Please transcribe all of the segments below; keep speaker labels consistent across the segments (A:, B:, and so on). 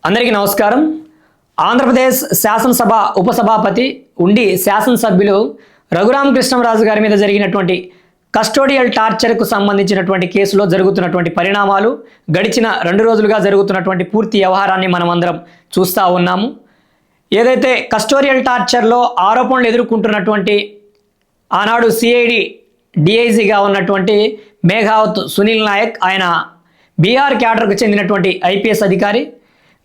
A: అందరికీ నమస్కారం. ఆంధ్రప్రదేశ్ శాసనసభ ఉపసభాపతి ఉండి శాసనసభ్యులు రఘురామకృష్ణంరాజు గారి మీద జరిగినటువంటి కస్టోడియల్ టార్చర్కు సంబంధించినటువంటి కేసులో జరుగుతున్నటువంటి పరిణామాలు, గడిచిన 2 రోజులుగా జరుగుతున్నటువంటి పూర్తి వ్యవహారాన్ని మనం అందరం చూస్తూ ఉన్నాము. ఏదైతే కస్టోడియల్ టార్చర్లో ఆరోపణలు ఎదుర్కొంటున్నటువంటి ఆనాడు సిఐడి డిఐజీగా ఉన్నటువంటి మేఘావత్ సునీల్ నాయక్, ఆయన బీహార్ క్యాడర్కు చెందినటువంటి ఐపీఎస్ అధికారి,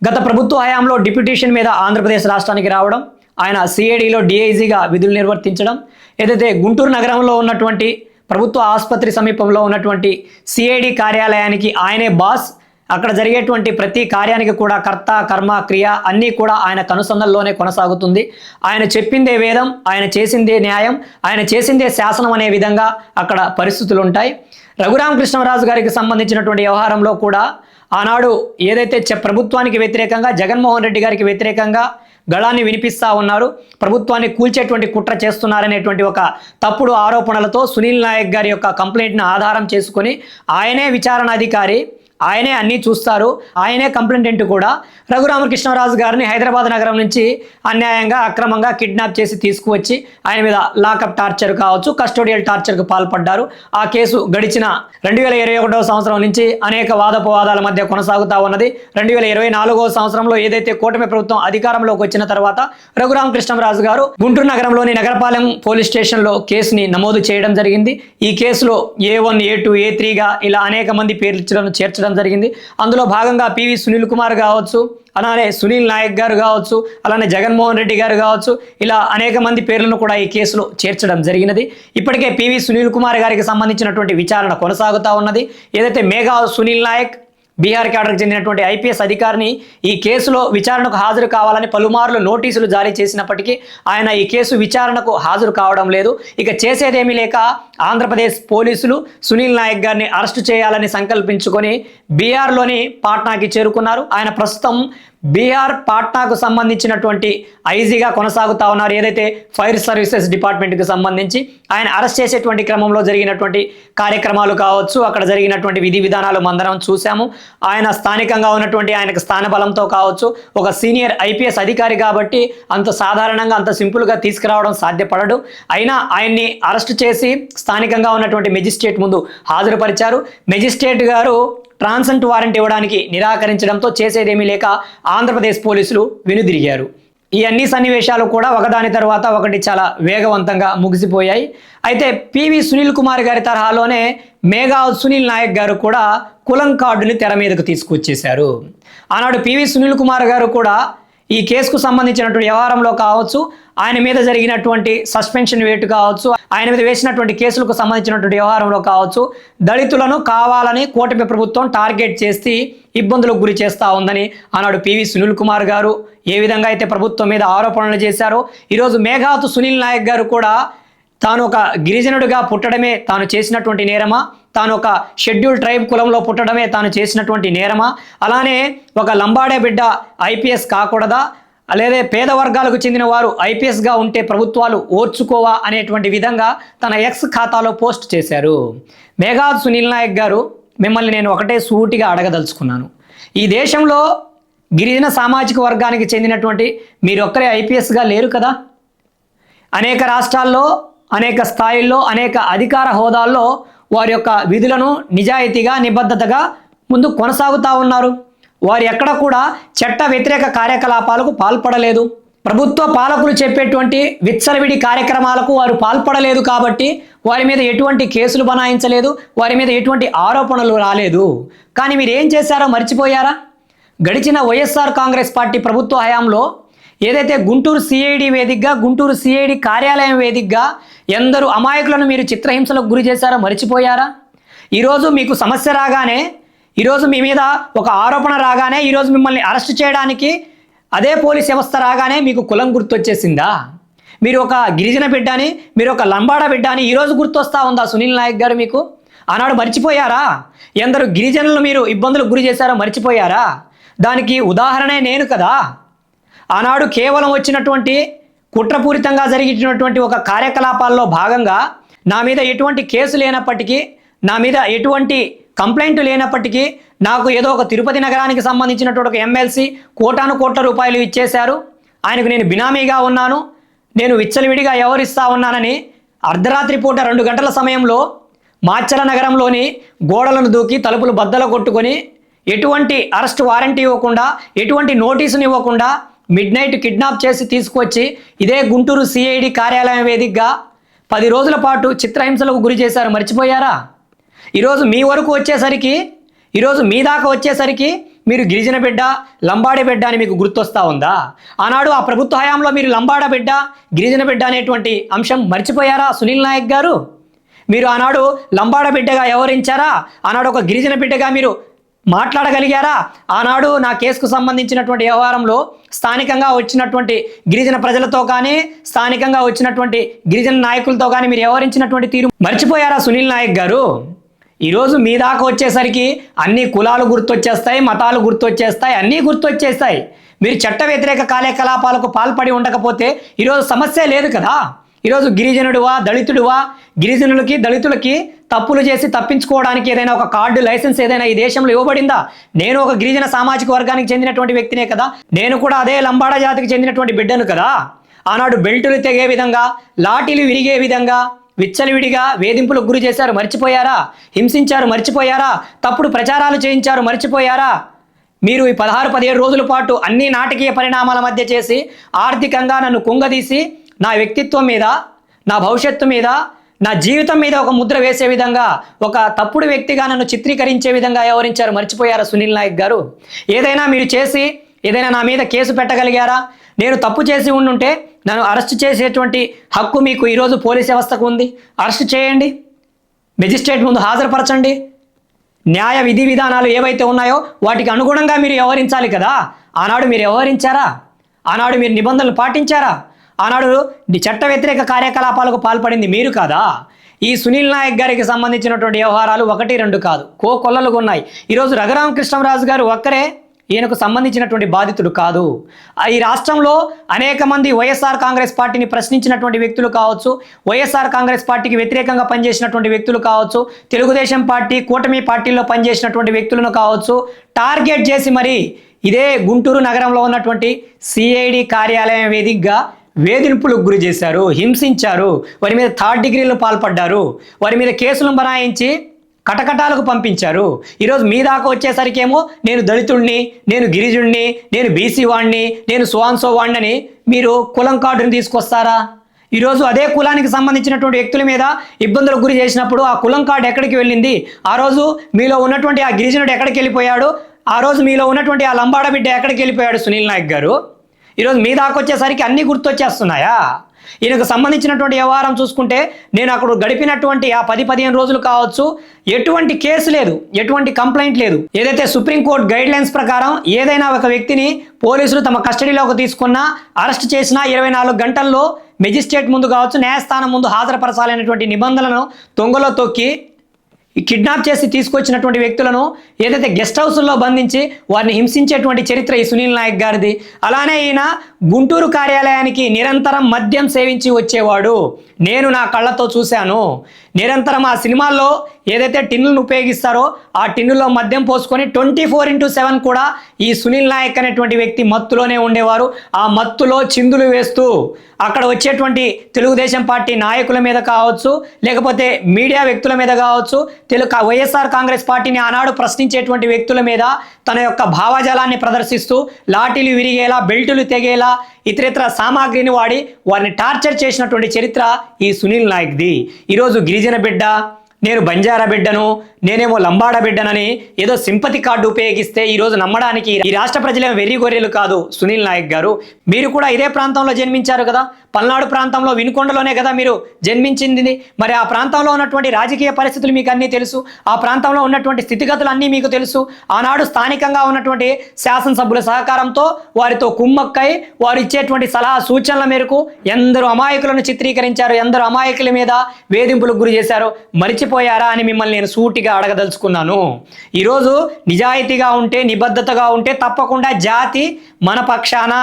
A: గత ప్రభుత్వ హయాంలో డిప్యూటేషన్ మీద ఆంధ్రప్రదేశ్ రాష్ట్రానికి రావడం, ఆయన సిఐడిలో డిఐజీగా విధులు నిర్వర్తించడం, ఏదైతే గుంటూరు నగరంలో ఉన్నటువంటి ప్రభుత్వ ఆసుపత్రి సమీపంలో ఉన్నటువంటి సిఐడి కార్యాలయానికి ఆయనే బాస్, అక్కడ జరిగేటువంటి ప్రతి కార్యానికి కూడా కర్త కర్మ క్రియ అన్నీ కూడా ఆయన కనుసంధంలోనే కొనసాగుతుంది. ఆయన చెప్పిందే వేదం, ఆయన చేసిందే న్యాయం, ఆయన చేసిందే శాసనం అనే విధంగా అక్కడ పరిస్థితులు ఉంటాయి. రఘురామకృష్ణంరాజు గారికి సంబంధించినటువంటి వ్యవహారంలో కూడా ఆనాడు ఏదైతే ప్రభుత్వానికి వ్యతిరేకంగా, జగన్మోహన్ రెడ్డి గారికి వ్యతిరేకంగా గళాన్ని వినిపిస్తూ ఉన్నారు, ప్రభుత్వాన్ని కూల్చేటువంటి కుట్ర చేస్తున్నారనేటువంటి ఒక తప్పుడు ఆరోపణలతో సునీల్ నాయక్ గారి యొక్క కంప్లైంట్ను ఆధారం చేసుకొని ఆయనే విచారణ అధికారి, ఆయనే అన్నీ చూస్తారు, ఆయనే కంప్లైంటెంట్ కూడా రఘురామకృష్ణంరాజు గారిని హైదరాబాద్ నగరం నుంచి అన్యాయంగా అక్రమంగా కిడ్నాప్ చేసి తీసుకువచ్చి ఆయన మీద లాకప్ టార్చర్ కావచ్చు, కస్టోడియల్ టార్చర్కు పాల్పడ్డారు. ఆ కేసు గడిచిన 2021 సంవత్సరం నుంచి అనేక వాదోపవాదాల మధ్య కొనసాగుతూ ఉన్నది. 2024 సంవత్సరంలో ఏదైతే కూటమి ప్రభుత్వం అధికారంలోకి వచ్చిన తర్వాత రఘురామకృష్ణంరాజు గారు గుంటూరు నగరంలోని నగరపాలెం పోలీస్ స్టేషన్లో కేసుని నమోదు చేయడం జరిగింది. ఈ కేసులో A1, A2, A3గా ఇలా అనేక మంది పేర్లు చేర్చడం జరిగింది. అందులో భాగంగా పివి సునీల్ కుమార్ కావచ్చు, అలానే సునీల్ నాయక్ గారు కావచ్చు, అలానే జగన్మోహన్ రెడ్డి గారు కావచ్చు, ఇలా అనేక మంది పేర్లను కూడా ఈ కేసులో చేర్చడం జరిగినది. ఇప్పటికే పివి సునీల్ కుమార్ గారికి సంబంధించినటువంటి విచారణ కొనసాగుతూ ఉన్నది. ఏదైతే మేఘా సునీల్ నాయక్ బీహార్ క్యాడర్కి చెందినటువంటి ఐపీఎస్ అధికారిని ఈ కేసులో విచారణకు హాజరు కావాలని పలుమార్లు నోటీసులు జారీ చేసినప్పటికీ ఆయన ఈ కేసు విచారణకు హాజరు కావడం లేదు. ఇక చేసేదేమీ లేక ఆంధ్రప్రదేశ్ పోలీసులు సునీల్ నాయక్ గారిని అరెస్టు చేయాలని సంకల్పించుకొని బీహార్లోని పాట్నాకి చేరుకున్నారు. ఆయన ప్రస్తుతం బీహార్ పాట్నాకు సంబంధించినటువంటి ఐజీగా కొనసాగుతూ ఉన్నారు. ఏదైతే ఫైర్ సర్వీసెస్ డిపార్ట్మెంట్కి సంబంధించి ఆయన అరెస్ట్ చేసేటువంటి క్రమంలో జరిగినటువంటి కార్యక్రమాలు కావచ్చు, అక్కడ జరిగినటువంటి విధి విధానాలు మందరం చూసాము. ఆయన స్థానికంగా ఉన్నటువంటి ఆయనకు స్థానబలంతో కావచ్చు, ఒక సీనియర్ ఐపీఎస్ అధికారి కాబట్టి అంత సాధారణంగా అంత సింపుల్గా తీసుకురావడం సాధ్యపడడు. అయినా ఆయన్ని అరెస్ట్ చేసి స్థానికంగా ఉన్నటువంటి మెజిస్ట్రేట్ ముందు హాజరుపరిచారు. మెజిస్ట్రేట్ గారు ట్రాన్సిట్ వారెంట్ ఇవ్వడానికి నిరాకరించడంతో చేసేదేమీ లేక ఆంధ్రప్రదేశ్ పోలీసులు వెనుదిరిగారు. ఈ అన్ని సన్నివేశాలు కూడా ఒకదాని తర్వాత ఒకటి చాలా వేగవంతంగా ముగిసిపోయాయి. అయితే పివి సునీల్ కుమార్ గారి తరహాలోనే మేఘా సునీల్ నాయక్ గారు కూడా కులం కార్డుని తెర మీదకు తీసుకొచ్చేశారు. ఆనాడు పివి సునీల్ కుమార్ గారు కూడా ఈ కేసుకు సంబంధించినటువంటి వ్యవహారంలో కావచ్చు, ఆయన మీద జరిగినటువంటి సస్పెన్షన్ వేటు కావచ్చు, ఆయన మీద వేసినటువంటి కేసులకు సంబంధించినటువంటి వ్యవహారంలో కావచ్చు, దళితులను కావాలని కూటమి ప్రభుత్వం టార్గెట్ చేసి ఇబ్బందులకు గురి చేస్తూ ఉందని ఆనాడు పివి సునీల్ కుమార్ గారు ఏ విధంగా అయితే ప్రభుత్వం మీద ఆరోపణలు చేశారో, ఈరోజు మేఘావత్ సునీల్ నాయక్ గారు కూడా తాను ఒక గిరిజనుడిగా పుట్టడమే తాను చేసినటువంటి నేరమా, తాను ఒక షెడ్యూల్ ట్రైబ్ కులంలో పుట్టడమే తాను చేసినటువంటి నేరమా, అలానే ఒక లంబాడే బిడ్డ ఐపీఎస్ కాకూడదా, లేదా పేద వర్గాలకు చెందిన వారు ఐపీఎస్గా ఉంటే ప్రభుత్వాలు ఓర్చుకోవా అనేటువంటి విధంగా తన ఎక్స్ ఖాతాలో పోస్ట్ చేశారు. మేఘావత్ సునీల్ నాయక్ గారు, మిమ్మల్ని నేను ఒకటే సూటిగా అడగదలుచుకున్నాను. ఈ దేశంలో గిరిజన సామాజిక వర్గానికి చెందినటువంటి మీరొక్కరే ఐపీఎస్గా లేరు కదా. అనేక రాష్ట్రాల్లో, అనేక స్థాయిల్లో, అనేక అధికార హోదాల్లో వారి యొక్క విధులను నిజాయితీగా, నిబద్ధతగా ముందు కొనసాగుతూ ఉన్నారు. వారు ఎక్కడ కూడా చట్ట వ్యతిరేక కార్యకలాపాలకు పాల్పడలేదు. ప్రభుత్వ పాలకులు చెప్పేటువంటి విచ్చలవిడి కార్యక్రమాలకు వారు పాల్పడలేదు కాబట్టి వారి మీద ఎటువంటి కేసులు బనాయించలేదు, వారి మీద ఎటువంటి ఆరోపణలు రాలేదు. కానీ మీరు ఏం చేశారో మర్చిపోయారా? గడిచిన వైఎస్ఆర్ కాంగ్రెస్ పార్టీ ప్రభుత్వ హయాంలో ఏదైతే గుంటూరు సిఐడి వేదికగా, గుంటూరు సిఐడి కార్యాలయం వేదికగా ఎందరు అమాయకులను మీరు చిత్రహింసలకు గురి చేశారో మర్చిపోయారా? ఈరోజు మీకు సమస్య రాగానే, ఈరోజు మీ మీద ఒక ఆరోపణ రాగానే, ఈరోజు మిమ్మల్ని అరెస్ట్ చేయడానికి అదే పోలీస్ వ్యవస్థ రాగానే మీకు కులం గుర్తొచ్చేసిందా? మీరు ఒక గిరిజన బిడ్డ అని, మీరు ఒక లంబాడ బిడ్డ అని ఈరోజు గుర్తొస్తా ఉందా సునీల్ నాయక్ గారు మీకు? ఆనాడు మర్చిపోయారా? ఎందరు గిరిజనులు మీరు ఇబ్బందులకు గురి చేశారో మర్చిపోయారా? దానికి ఉదాహరణే నేను కదా. ఆనాడు కేవలం వచ్చినటువంటి కుట్రపూరితంగా జరిగినటువంటి ఒక కార్యకలాపాల్లో భాగంగా నా మీద ఎటువంటి కేసు లేనప్పటికీ, నా మీద ఎటువంటి కంప్లైంట్ లేనప్పటికీ నాకు ఏదో ఒక తిరుపతి నగరానికి సంబంధించినటువంటి ఒక ఎమ్మెల్సీ కోటాను కోట్ల రూపాయలు ఇచ్చేశారు, ఆయనకు నేను బినామీగా ఉన్నాను, నేను విచ్చలవిడిగా వ్యవహరిస్తా ఉన్నానని అర్ధరాత్రి పూట 2 గంటల సమయంలో మాచర్ల నగరంలోని గోడలను దూకి తలుపులు బద్దలు కొట్టుకొని ఎటువంటి అరెస్ట్ వారెంట్ ఇవ్వకుండా ఎటువంటి నోటీసును ఇవ్వకుండా మిడ్నైట్ కిడ్నాప్ చేసి తీసుకొచ్చి ఇదే గుంటూరు సిఐడి కార్యాలయం వేదికగా 10 రోజుల పాటు చిత్రహింసలకు గురి చేశారు. మర్చిపోయారా? ఈరోజు మీ వరకు వచ్చేసరికి, ఈరోజు మీ దాకా వచ్చేసరికి మీరు గిరిజన బిడ్డ, లంబాడి బిడ్డ అని మీకు గుర్తొస్తా ఉందా? ఆనాడు ఆ ప్రభుత్వ హయాంలో మీరు లంబాడ బిడ్డ, గిరిజన బిడ్డ అనేటువంటి అంశం మర్చిపోయారా సునీల్ నాయక్ గారు? మీరు ఆనాడు లంబాడ బిడ్డగా వ్యవహరించారా? ఆనాడు ఒక గిరిజన బిడ్డగా మీరు మాట్లాడగలిగారా? ఆనాడు నా కేసుకు సంబంధించినటువంటి వ్యవహారంలో స్థానికంగా వచ్చినటువంటి గిరిజన ప్రజలతో కానీ స్థానికంగా వచ్చినటువంటి గిరిజన నాయకులతో కానీ మీరు వ్యవహరించినటువంటి తీరు మర్చిపోయారా సునీల్ నాయక్ గారు? ఈరోజు మీ దాకా వచ్చేసరికి అన్ని కులాలు గుర్తొచ్చేస్తాయి, మతాలు గుర్తొచ్చేస్తాయి, అన్నీ గుర్తొచ్చేస్తాయి. మీరు చట్ట వ్యతిరేక కార్యకలాపాలకు పాల్పడి ఉండకపోతే ఈరోజు సమస్య లేదు కదా. ఈరోజు గిరిజనుడువా, దళితుడువా, గిరిజనులకి దళితులకి తప్పులు చేసి తప్పించుకోవడానికి ఏదైనా ఒక కార్డు, లైసెన్స్ ఏదైనా ఈ దేశంలో ఇవ్వబడిందా? నేను ఒక గిరిజన సామాజిక వర్గానికి చెందినటువంటి వ్యక్తినే కదా, నేను కూడా అదే లంబాడ జాతికి చెందినటువంటి బిడ్డను కదా. ఆనాడు బెల్టులు తెగే విధంగా, లాఠీలు విరిగే విధంగా విచ్చలవిడిగా వేధింపులకు గురి చేశారు, మర్చిపోయారా? హింసించారు, మర్చిపోయారా? తప్పుడు ప్రచారాలు చేయించారు, మర్చిపోయారా? మీరు ఈ 16-17 రోజుల పాటు అన్ని నాటకీయ పరిణామాల మధ్య చేసి ఆర్థికంగా నన్ను కుంగదీసి నా వ్యక్తిత్వం మీద, నా భవిష్యత్తు మీద, నా జీవితం మీద ఒక ముద్ర వేసే విధంగా, ఒక తప్పుడు వ్యక్తిగా నన్ను చిత్రీకరించే విధంగా వ్యవహరించారు, మర్చిపోయారా సునీల్ నాయక్ గారు? ఏదైనా మీరు చేసి ఏదైనా నా మీద కేసు పెట్టగలిగారా? నేను తప్పు చేసి ఉండుంటే నన్ను అరెస్ట్ చేసేటువంటి హక్కు మీకు ఈరోజు పోలీస్ వ్యవస్థకు ఉంది. అరెస్ట్ చేయండి, మెజిస్ట్రేట్ ముందు హాజరుపరచండి, న్యాయ విధి విధానాలు ఏవైతే ఉన్నాయో వాటికి అనుగుణంగా మీరు వ్యవహరించాలి కదా. ఆనాడు మీరు వ్యవహరించారా? ఆనాడు మీరు నిబంధనలు పాటించారా? ఆనాడు చట్ట వ్యతిరేక కార్యకలాపాలకు పాల్పడింది మీరు కాదా? ఈ సునీల్ నాయక్ గారికి సంబంధించినటువంటి వ్యవహారాలు 1-2 కాదు, కోకొల్లలుగా ఉన్నాయి. ఈరోజు రఘురామకృష్ణరాజు గారు ఒక్కరే ఈయనకు సంబంధించినటువంటి బాధితుడు కాదు. ఈ రాష్ట్రంలో అనేక మంది వైఎస్ఆర్ కాంగ్రెస్ పార్టీని ప్రశ్నించినటువంటి వ్యక్తులు కావచ్చు, వైఎస్ఆర్ కాంగ్రెస్ పార్టీకి వ్యతిరేకంగా పనిచేసినటువంటి వ్యక్తులు కావచ్చు, తెలుగుదేశం పార్టీ, కూటమి పార్టీల్లో పనిచేసినటువంటి వ్యక్తులను కావచ్చు టార్గెట్ చేసి మరి ఇదే గుంటూరు నగరంలో ఉన్నటువంటి సిఐడి కార్యాలయం వేదికగా వేధింపులకు గురి చేశారు, హింసించారు, వారి మీద 3rd డిగ్రీలు పాల్పడ్డారు, వారి మీద కేసులను బనాయించి కటకటాలకు పంపించారు. ఈరోజు మీ దాకా వచ్చేసరికేమో నేను దళితుడిని, నేను గిరిజుడిని, నేను బీసీ వాడిని, నేను సువాన్సో వాడిని మీరు కులం కార్డుని తీసుకొస్తారా? ఈరోజు అదే కులానికి సంబంధించినటువంటి వ్యక్తుల మీద ఇబ్బందులకు గురి చేసినప్పుడు ఆ కులం కార్డు ఎక్కడికి వెళ్ళింది? ఆ రోజు మీలో ఉన్నటువంటి ఆ గిరిజనుడు ఎక్కడికి వెళ్ళిపోయాడు? ఆ రోజు మీలో ఉన్నటువంటి ఆ లంబాడ బిడ్డ ఎక్కడికి వెళ్ళిపోయాడు సునీల్ నాయక్ గారు? ఈరోజు మీ దాకా వచ్చేసరికి అన్నీ గుర్తొచ్చేస్తున్నాయా? ఈయనకు సంబంధించినటువంటి వ్యవహారం చూసుకుంటే నేను అక్కడ గడిపినటువంటి ఆ 10-15 రోజులు కావచ్చు, ఎటువంటి కేసు లేదు, ఎటువంటి కంప్లైంట్ లేదు. ఏదైతే సుప్రీంకోర్టు గైడ్ లైన్స్ ప్రకారం ఏదైనా ఒక వ్యక్తిని పోలీసులు తమ కస్టడీలోకి తీసుకున్నా, అరెస్ట్ చేసినా 24 గంటల్లో మెజిస్ట్రేట్ ముందు కావచ్చు, న్యాయస్థానం ముందు హాజరుపరచాలనేటువంటి నిబంధనలను తొంగలో తొక్కి కిడ్నాప్ చేసి తీసుకొచ్చినటువంటి వ్యక్తులను ఏదైతే గెస్ట్ హౌస్లో బంధించి వారిని హింసించేటువంటి చరిత్ర ఈ సునీల్ నాయక్ గారిది. అలానే ఈయన గుంటూరు కార్యాలయానికి నిరంతరం మద్యం సేవించి వచ్చేవాడు, నేను నా కళ్ళతో చూశాను. నిరంతరం ఆ సినిమాల్లో ఏదైతే టిన్నులను ఉపయోగిస్తారో ఆ టిన్నులో మద్యం పోసుకొని 24/7 కూడా ఈ సునీల్ నాయక్ అనేటువంటి వ్యక్తి మత్తులోనే ఉండేవారు. ఆ మత్తులో చిందులు వేస్తూ అక్కడ వచ్చేటువంటి తెలుగుదేశం పార్టీ నాయకుల మీద కావచ్చు, లేకపోతే మీడియా వ్యక్తుల మీద కావచ్చు, వైఎస్ఆర్ కాంగ్రెస్ పార్టీని ఆనాడు ప్రశ్నించేటువంటి వ్యక్తుల మీద తన యొక్క భావజాలాన్ని ప్రదర్శిస్తూ లాఠీలు విరిగేలా, బెల్టులు తెగేలా, ఇతరితర సామాగ్రిని వాడి వారిని టార్చర్ చేసినటువంటి చరిత్ర ఈ సునీల్ నాయక్ది. ఈరోజు గిరిజన బిడ్డ, నేను బంజారా బిడ్డను, నేనేమో లంబాడ బిడ్డనని ఏదో సింపతి కార్డు ఉపయోగిస్తే ఈరోజు నమ్మడానికి ఈ రాష్ట్ర ప్రజలేమో వెర్రి గొర్రెలు కాదు. సునీల్ నాయక్ గారు, మీరు కూడా ఇదే ప్రాంతంలో జన్మించారు కదా, పల్నాడు ప్రాంతంలో వినుకొండలోనే కదా మీరు జన్మించింది. మరి ఆ ప్రాంతంలో ఉన్నటువంటి రాజకీయ పరిస్థితులు మీకు అన్నీ తెలుసు, ఆ ప్రాంతంలో ఉన్నటువంటి స్థితిగతులు అన్నీ మీకు తెలుసు. ఆనాడు స్థానికంగా ఉన్నటువంటి శాసనసభ్యుల సహకారంతో వారితో కుమ్మక్కై వారు ఇచ్చేటువంటి సలహా సూచనల మేరకు ఎందరో అమాయకులను చిత్రీకరించారు, ఎందరో అమాయకుల మీద వేధింపులకు గురి చేశారు. మరిచిపోయారు మర్చిపోయారా అని మిమ్మల్ని నేను సూటిగా అడగదలుచుకున్నాను. ఈరోజు నిజాయితీగా ఉంటే, నిబద్ధతగా ఉంటే తప్పకుండా జాతి మన పక్షాన,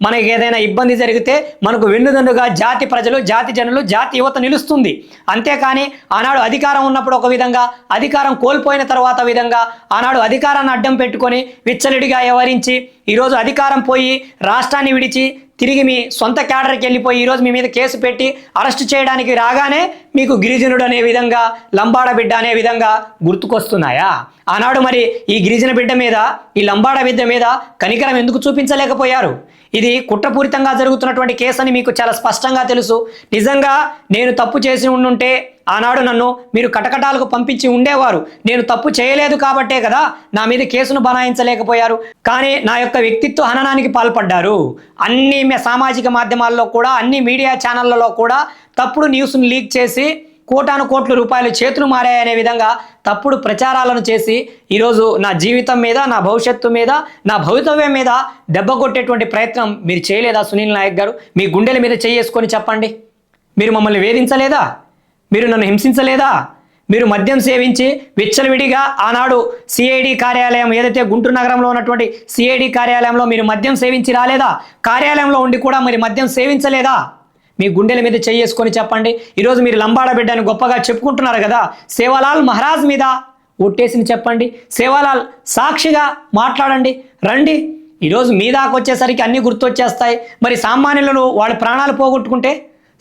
A: మనకి ఏదైనా ఇబ్బంది జరిగితే మనకు వెన్నుదన్నుగా జాతి ప్రజలు, జాతి జనులు, జాతి యువత నిలుస్తుంది. అంతేకాని ఆనాడు అధికారం ఉన్నప్పుడు ఒక విధంగా, అధికారం కోల్పోయిన తర్వాత విధంగా, ఆనాడు అధికారాన్ని అడ్డం పెట్టుకొని విచ్చలడిగా వ్యవహరించి ఈరోజు అధికారం పోయి రాష్ట్రాన్ని విడిచి తిరిగి మీ సొంత క్యాడర్కి వెళ్ళిపోయి ఈరోజు మీ మీద కేసు పెట్టి అరెస్ట్ చేయడానికి రాగానే మీకు గిరిజనుడు అనే విధంగా, లంబాడ బిడ్డ అనే విధంగా గుర్తుకొస్తున్నాయా? ఆనాడు మరి ఈ గిరిజన బిడ్డ మీద, ఈ లంబాడ బిడ్డ మీద కనికరం ఎందుకు చూపించలేకపోయారు? ఇది కుట్రపూరితంగా జరుగుతున్నటువంటి కేసు అని మీకు చాలా స్పష్టంగా తెలుసు. నిజంగా నేను తప్పు చేసి ఉండుంటే ఆనాడు నన్ను మీరు కటకటాలకు పంపించి ఉండేవారు. నేను తప్పు చేయలేదు కాబట్టే కదా నా మీద కేసును బనాయించలేకపోయారు. కానీ నా యొక్క వ్యక్తిత్వ హననానికి పాల్పడ్డారు. అన్ని సామాజిక మాధ్యమాల్లో కూడా, అన్ని మీడియా ఛానళ్లలో కూడా తప్పుడు న్యూస్ను లీక్ చేసి కోటాను కోట్ల రూపాయలు చేతులు మారాయనే విధంగా తప్పుడు ప్రచారాలను చేసి ఈరోజు నా జీవితం మీద, నా భవిష్యత్తు మీద, నా భవితవ్యం మీద దెబ్బ కొట్టేటువంటి ప్రయత్నం మీరు చేయలేదా సునీల్ నాయక్ గారు? మీ గుండెల మీద చేసుకొని చెప్పండి. మీరు మమ్మల్ని వేధించలేదా? మీరు నన్ను హింసించలేదా? మీరు మద్యం సేవించి విచ్చలవిడిగా ఆనాడు సిఐడి కార్యాలయం, ఏదైతే గుంటూరు నగరంలో ఉన్నటువంటి సిఐడి కార్యాలయంలో మీరు మద్యం సేవించి రాలేదా? కార్యాలయంలో ఉండి కూడా మరి మద్యం సేవించలేదా? మీ గుండెల మీద చేసుకొని చెప్పండి. ఈరోజు మీరు లంబాడ బిడ్డని గొప్పగా చెప్పుకుంటున్నారు కదా, సేవాలాల్ మహారాజ్ మీద ఒట్టేసి చెప్పండి. సేవాలాల్ సాక్షిగా మాట్లాడండి, రండి. ఈరోజు మీ దాకా వచ్చేసరికి అన్నీ గుర్తొచ్చేస్తాయి. మరి సామాన్యులను వాళ్ళ ప్రాణాలు పోగొట్టుకుంటే,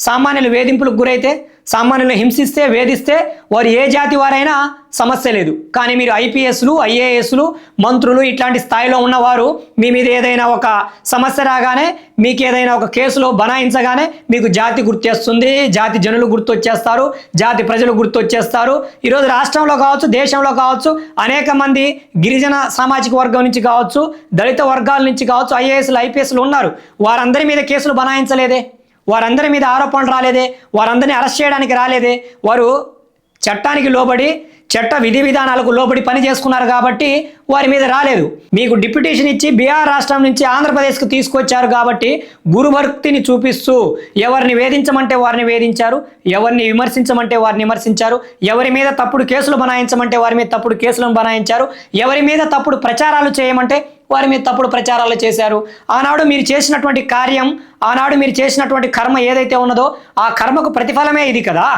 A: సామాన్యులు వేధింపులకు గురైతే, సామాన్యులను హింసిస్తే, వేధిస్తే వారు ఏ జాతి వారైనా సమస్య లేదు. కానీ మీరు ఐపీఎస్లు, ఐఏఎస్లు, మంత్రులు ఇట్లాంటి స్థాయిలో ఉన్నవారు మీ మీద ఏదైనా ఒక సమస్య రాగానే, మీకు ఏదైనా ఒక కేసులో బనాయించగానే మీకు జాతి గుర్తొస్తుంది, జాతి జనులు గుర్తొచ్చేస్తారు, జాతి ప్రజలు గుర్తొచ్చేస్తారు. ఈరోజు రాష్ట్రంలో కావచ్చు, దేశంలో కావచ్చు, అనేక మంది గిరిజన సామాజిక వర్గం నుంచి కావచ్చు, దళిత వర్గాల నుంచి కావచ్చు ఐఏఎస్లు, ఐపీఎస్లు ఉన్నారు. వారందరి మీద కేసులు బనాయించలేదే? వారందరి మీద ఆరోపణలు రాలేదే? వారందరినీ అరెస్ట్ చేయడానికి రాలేదే? వారు చట్టానికి లోబడి, చట్ట విధి విధానాలకు లోబడి పని చేసుకున్నారు కాబట్టి వారి మీద రాలేదు. మీకు డిప్యూటేషన్ ఇచ్చి బీహార్ రాష్ట్రం నుంచి ఆంధ్రప్రదేశ్కు తీసుకొచ్చారు కాబట్టి గురుభక్తిని చూపిస్తూ ఎవరిని వేధించమంటే వారిని వేధించారు, ఎవరిని విమర్శించమంటే వారిని విమర్శించారు, ఎవరి మీద తప్పుడు కేసులు బనాయించమంటే వారి మీద తప్పుడు కేసులను బనాయించారు, ఎవరి మీద తప్పుడు ప్రచారాలు చేయమంటే వారి మీద తప్పుడు ప్రచారాలు చేశారు. ఆనాడు మీరు చేసినటువంటి కార్యం, ఆనాడు మీరు చేసినటువంటి కర్మ ఏదైతే ఉన్నదో ఆ కర్మకు ప్రతిఫలమే ఇది కదా.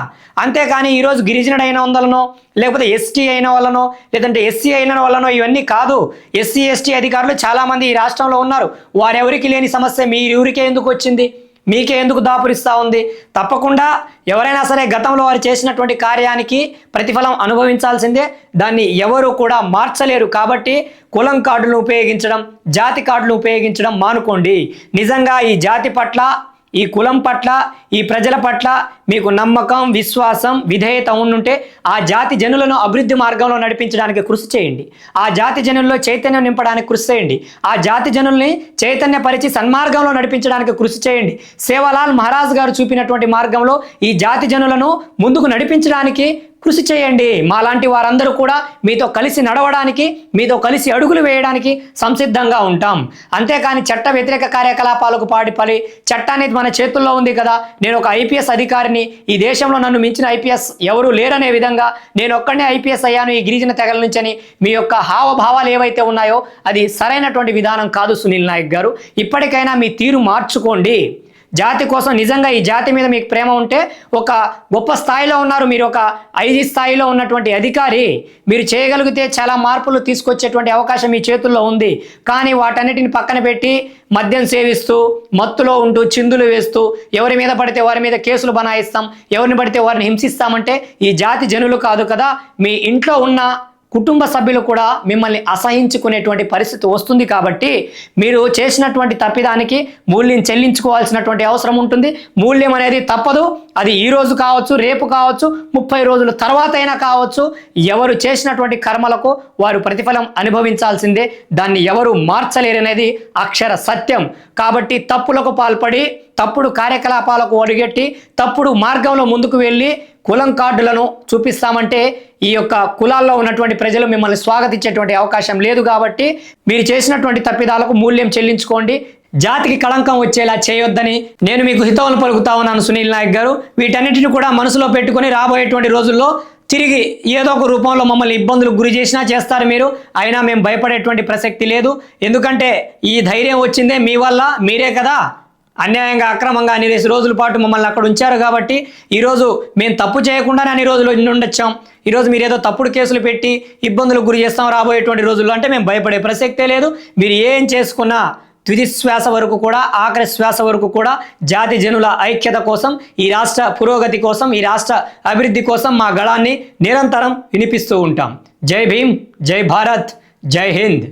A: అంతేకాని ఈరోజు గిరిజనుడు అయిన వల్లనో, లేకపోతే ఎస్టీ అయిన వల్లనో, లేదంటే ఎస్సీ అయిన వల్లనో ఇవన్నీ కాదు. ఎస్సీ ఎస్టీ అధికారులు చాలామంది ఈ రాష్ట్రంలో ఉన్నారు. వారెవరికి లేని సమస్య మీ ఊరికే ఎందుకు వచ్చింది? మీకే ఎందుకు దాపురిస్తూ ఉంది? తప్పకుండా ఎవరైనా సరే గతంలో వారు చేసినటువంటి కార్యానికి ప్రతిఫలం అనుభవించాల్సిందే. దాన్ని ఎవరు కూడా మార్చలేరు. కాబట్టి కులం కార్డులను ఉపయోగించడం, జాతి కార్డులను ఉపయోగించడం మానుకోండి. నిజంగా ఈ జాతి పట్ల, ఈ కులం పట్ల, ఈ ప్రజల పట్ల మీకు నమ్మకం, విశ్వాసం, విధేయత ఉండుంటే ఆ జాతి జనులను అభివృద్ధి మార్గంలో నడిపించడానికి కృషి చేయండి. ఆ జాతి జనుల్లో చైతన్యం నింపడానికి కృషి చేయండి. ఆ జాతి జనుల్ని చైతన్యపరిచి సన్మార్గంలో నడిపించడానికి కృషి చేయండి. సేవాలాల్ మహారాజ్ గారు చూపినటువంటి మార్గంలో ఈ జాతి జనులను ముందుకు నడిపించడానికి కృషి చేయండి. మాలాంటి వారందరూ కూడా మీతో కలిసి నడవడానికి, మీతో కలిసి అడుగులు వేయడానికి సంసిద్ధంగా ఉంటాం. అంతేకాని చట్ట వ్యతిరేక కార్యకలాపాలకు పాడిపడి, చట్టాన్ని మన చేతుల్లో ఉంది కదా, నేను ఒక ఐపీఎస్ అధికారిని, ఈ దేశంలో నన్ను మించిన ఐపీఎస్ ఎవరూ లేరనే విధంగా నేను ఒక్కడే ఐపీఎస్ అయ్యాను ఈ గిరిజన తెగల నుంచని మీ యొక్క హావభావాలు ఏవైతే ఉన్నాయో అది సరైనటువంటి విధానం కాదు సునీల్ నాయక్ గారు. ఇప్పటికైనా మీ తీరు మార్చుకోండి. జాతి కోసం, నిజంగా ఈ జాతి మీద మీకు ప్రేమ ఉంటే, ఒక గొప్ప స్థాయిలో ఉన్నారు మీరు, ఒక ఐజీ స్థాయిలో ఉన్నటువంటి అధికారి, మీరు చేయగలిగితే చాలా మార్పులు తీసుకొచ్చేటువంటి అవకాశం మీ చేతుల్లో ఉంది. కానీ వాటన్నిటిని పక్కన పెట్టి మద్యం సేవిస్తూ, మత్తులో ఉంటూ, చిందులు వేస్తూ, ఎవరి మీద పడితే వారి మీద కేసులు బనాయిస్తాం, ఎవరిని పడితే వారిని హింసిస్తామంటే ఈ జాతి జనులు కాదు కదా, మీ ఇంట్లో ఉన్న కుటుంబ సభ్యులు కూడా మిమ్మల్ని అసహించుకునేటువంటి పరిస్థితి వస్తుంది. కాబట్టి మీరు చేసినటువంటి తప్పిదానికి మూల్యం చెల్లించుకోవాల్సినటువంటి అవసరం ఉంటుంది. మూల్యం అనేది తప్పదు. అది ఈ రోజు కావచ్చు, రేపు కావచ్చు, 30 రోజుల తర్వాత అయినా కావచ్చు. ఎవరు చేసినటువంటి కర్మలకు వారు ప్రతిఫలం అనుభవించాల్సిందే. దాన్ని ఎవరు మార్చలేరనేది అక్షర సత్యం. కాబట్టి తప్పులకు పాల్పడి, తప్పుడు కార్యకలాపాలకు ఒడిగట్టి, తప్పుడు మార్గంలో ముందుకు వెళ్ళి కులం కార్డులను చూపిస్తామంటే ఈ యొక్క కులాల్లో ఉన్నటువంటి ప్రజలు మిమ్మల్ని స్వాగతించేటువంటి అవకాశం లేదు. కాబట్టి మీరు చేసినటువంటి తప్పిదాలకు మూల్యం చెల్లించుకోండి. జాతికి కళంకం వచ్చేలా చేయొద్దని నేను మీకు హితవులు పలుకుతా ఉన్నాను సునీల్ నాయక్ గారు. వీటన్నిటిని కూడా మనసులో పెట్టుకొని రాబోయేటువంటి రోజుల్లో తిరిగి ఏదో ఒక రూపంలో మమ్మల్ని ఇబ్బందులకు గురి చేసినా చేస్తారు మీరు, అయినా మేము భయపడేటువంటి ప్రసక్తి లేదు. ఎందుకంటే ఈ ధైర్యం వచ్చిందే మీ వల్ల, మీరే కదా అన్యాయంగా అక్రమంగా అన్ని రోజుల పాటు మమ్మల్ని అక్కడ ఉంచారు. కాబట్టి ఈరోజు మేము తప్పు చేయకుండానే అన్ని రోజులు ఉండొచ్చాం. ఈరోజు మీరు ఏదో తప్పుడు కేసులు పెట్టి ఇబ్బందులకు గురి చేస్తాం రాబోయేటువంటి రోజుల్లో అంటే మేము భయపడే ప్రసక్తే లేదు. మీరు ఏం చేసుకున్నా తుది శ్వాస వరకు కూడా, ఆఖరి శ్వాస వరకు కూడా జాతి జనుల ఐక్యత కోసం, ఈ రాష్ట్ర పురోగతి కోసం, ఈ రాష్ట్ర అభివృద్ధి కోసం మా గళాన్ని నిరంతరం వినిపిస్తూ ఉంటాం. జై భీమ్, జై భారత్, జై హింద్.